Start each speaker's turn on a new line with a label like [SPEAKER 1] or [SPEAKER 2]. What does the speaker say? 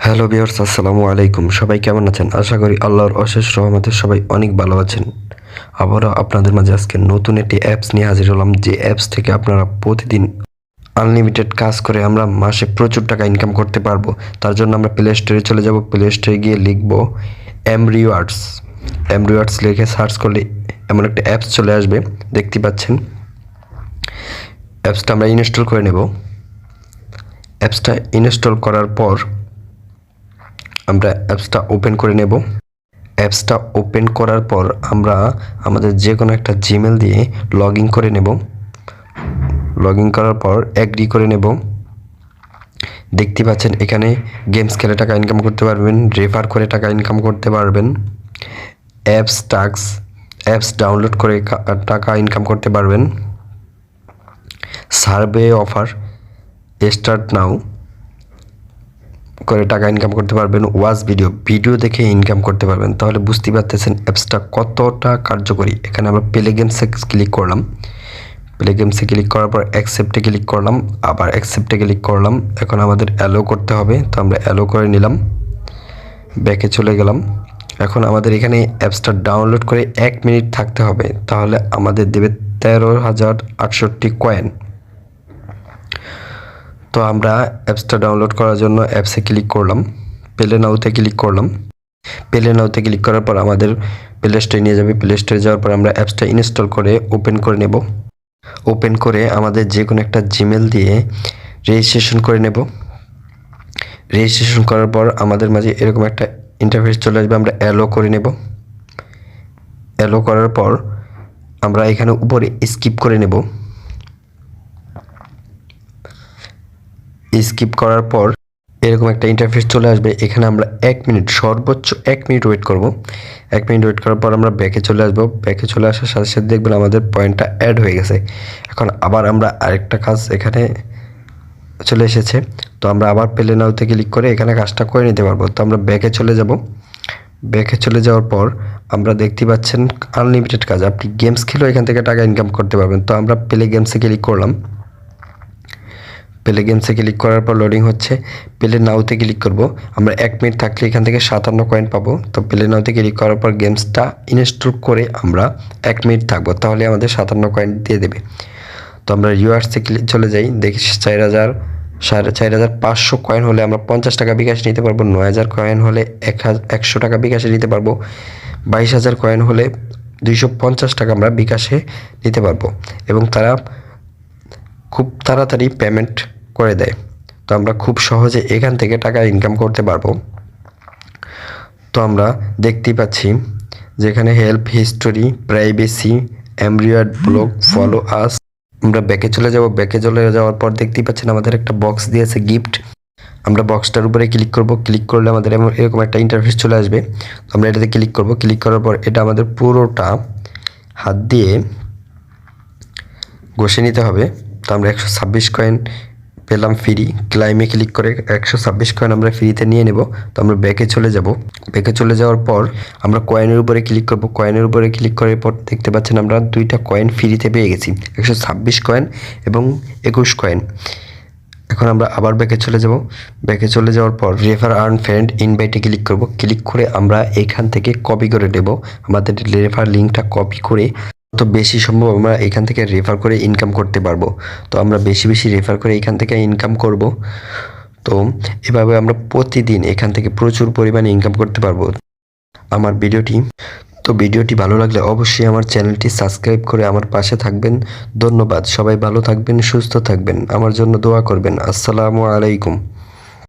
[SPEAKER 1] Hello viewers, আসসালামু আলাইকুম। সবাই কেমন আছেন? আশা করি আল্লাহর অশেষ রহমতে সবাই অনেক ভালো আছেন। আবারও আপনাদের মাঝে আজকে নতুন একটি অ্যাপস নিয়ে হাজির হলাম, যে অ্যাপস থেকে আপনারা প্রতিদিন আনলিমিটেড কাজ করে আমরা মাসে প্রচুর টাকা ইনকাম করতে পারবো। তার জন্য আমরা প্লে স্টোরে চলে যাব। প্লে স্টোরে গিয়ে লিখব এমরিওয়ার্ডস। এমরিওয়ার্ডস লিখে সার্চ করলে এমন একটা অ্যাপস চলে আসবে, দেখতে পাচ্ছেন। অ্যাপসটা আমরা ইনস্টল করে নেব। অ্যাপসটা ইনস্টল করার পর আমরা অ্যাপসটা ওপেন করে নেব। অ্যাপসটা ওপেন করার পর আমরা আমাদের যে কোনো একটা জিমেল দিয়ে লগ ইন করে নেব। লগ ইন করার পর অ্যাগ্রি করে নেব। দেখতে পাচ্ছেন এখানে গেমস খেলে টাকা ইনকাম করতে পারবেন, রেফার করে টাকা ইনকাম করতে পারবেন, অ্যাপস টাস্ক, অ্যাপস ডাউনলোড করে টাকা ইনকাম করতে পারবেন, সার্ভে অফার, স্টার্ট নাও করে টাকা ইনকাম করতে পারবেন, ওয়াচ ভিডিও দেখে ইনকাম করতে পারবেন। তাহলে বুঝতেই পারতেছেন অ্যাপসটা কতটা কার্যকরী। এখানে আমরা প্লে গেমসে ক্লিক করলাম। প্লে গেমসে ক্লিক করার পর অ্যাকসেপ্টে ক্লিক করলাম, আবার অ্যাকসেপ্টে ক্লিক করলাম। এখন আমাদের অ্যালো করতে হবে, তো আমরা অ্যালো করে নিলাম, ব্যাকে চলে গেলাম। এখন আমাদের এখানে অ্যাপসটা ডাউনলোড করে 1 মিনিট থাকতে হবে, তাহলে আমাদের দেবে 13,068 কয়েন। তো আমরা অ্যাপসটা ডাউনলোড করার জন্য অ্যাপসে ক্লিক করলাম, প্লে নাওতে ক্লিক করলাম। প্লে নাওতে ক্লিক করার পর আমাদের প্লে স্টোরে নিয়ে যাবে। প্লে স্টোরে যাওয়ার পর আমরা অ্যাপসটা ইনস্টল করে ওপেন করে নেব। ওপেন করে আমাদের যে কোনো একটা জিমেল দিয়ে রেজিস্ট্রেশন করে নেব। রেজিস্ট্রেশন করার পর আমাদের মাঝে এরকম একটা ইন্টারফেস চলে আসবে, আমরা অ্যালো করে নেব। অ্যালো করার পর আমরা এখানে উপরে স্কিপ করে নেব। স্কিপ করার পর এরকম একটা ইন্টারফেস চলে আসবে। এখানে আমরা 1 মিনিট, সর্বোচ্চ 1 মিনিট ওয়েট করব। 1 মিনিট ওয়েট করার পর আমরা ব্যাকে চলে আসবো। ব্যাকে চলে আসার সাথে সাথে দেখবেন আমাদের পয়েন্টটা অ্যাড হয়ে গেছে। এখন আবার আমরা আরেকটা কাজ এখানে চলে এসেছে, তো আমরা আবার প্লে নাওতে ক্লিক করে এখানে কাজটা করে নিতে পারবো। তো আমরা ব্যাকে চলে যাব। ব্যাকে চলে যাওয়ার পর আমরা দেখতে পাচ্ছেন আনলিমিটেড কাজ, আপনি গেমস খেলেও এখান থেকে টাকা ইনকাম করতে পারবেন। তো আমরা প্লে গেমসে ক্লিক করলাম। প্লে গেমসে ক্লিক করার পর লোডিং হচ্ছে। প্লে নাওতে ক্লিক করব। আমরা 1 মিনিট থাকলে এখান থেকে 57 কয়েন পাবো। তো প্লে নাওতে ক্লিক করার পর গেমসটা ইনস্টল করে আমরা 1 মিনিট থাকবো, তাহলে আমাদের 57 কয়েন দিয়ে দেবে। তো আমরা রিওয়ার্ডসে চলে যাই, দেখি 4,500 কয়েন হলে আমরা 50 টাকা বিকাশ নিতে পারবো, 9,000 কয়েন হলে 100 টাকা বিকাশে নিতে পারবো, 22,000 কয়েন হলে 250 টাকা আমরা বিকাশে নিতে পারবো, এবং তারা খুব তাড়াতাড়ি পেমেন্ট করে দেয়। তো আমরা খুব সহজে এখান থেকে টাকা ইনকাম করতে পারবো। তো আমরা দেখতেই পাচ্ছি যেখানে হেল্প, হিস্টোরি, প্রাইভেসি, এমরিওয়ার্ড, ব্লগ, ফলো আস। আমরা ব্যাকে চলে যাব। ব্যাকে চলে যাওয়ার পর দেখতেই পাচ্ছেন আমাদের একটা বক্স দিয়েছে গিফট। আমরা বক্সটার উপরে ক্লিক করব। ক্লিক করলে আমাদের এরকম একটা ইন্টারফেস চলে আসবে। তো আমরা এটাতে ক্লিক করব। ক্লিক করার পর এটা আমাদের পুরোটা হাত দিয়ে ঘষে নিতে হবে। তো আমরা 126 কয়েন পেলাম ফ্রি। ক্লাইমে ক্লিক করে 126 কয়েন আমরা ফ্রিতে নিয়ে নেব। তো আমরা ব্যাকে চলে যাব। ব্যাকে চলে যাওয়ার পর আমরা কয়েনের উপরে ক্লিক করব। কয়েনের উপরে ক্লিক করার পর দেখতে পাচ্ছেন আমরা 2টা কয়েন ফ্রিতে পেয়ে গেছি, 126 কয়েন এবং 21 কয়েন। এখন আমরা আবার ব্যাকে চলে যাব। ব্যাকে চলে যাওয়ার পর রেফার আর্ন ফ্রেন্ড ইনভাইটে ক্লিক করব। ক্লিক করে আমরা এখান থেকে কপি করে দেব আমাদের রেফার লিঙ্কটা। কপি করে তো বেশি সম্ভব আমরা এখান থেকে রেফার করে ইনকাম করতে পারবো। তো আমরা বেশি বেশি রেফার করে এখান থেকে ইনকাম করব। তো এভাবে আমরা প্রতিদিন এখান থেকে প্রচুর পরিমাণে ইনকাম করতে পারবো। আমার ভিডিওটি ভালো লাগলে অবশ্যই আমার চ্যানেলটি সাবস্ক্রাইব করে আমার পাশে থাকবেন। ধন্যবাদ। সবাই ভালো থাকবেন, সুস্থ থাকবেন, আমার জন্য দোয়া করবেন। আসসালামু আলাইকুম।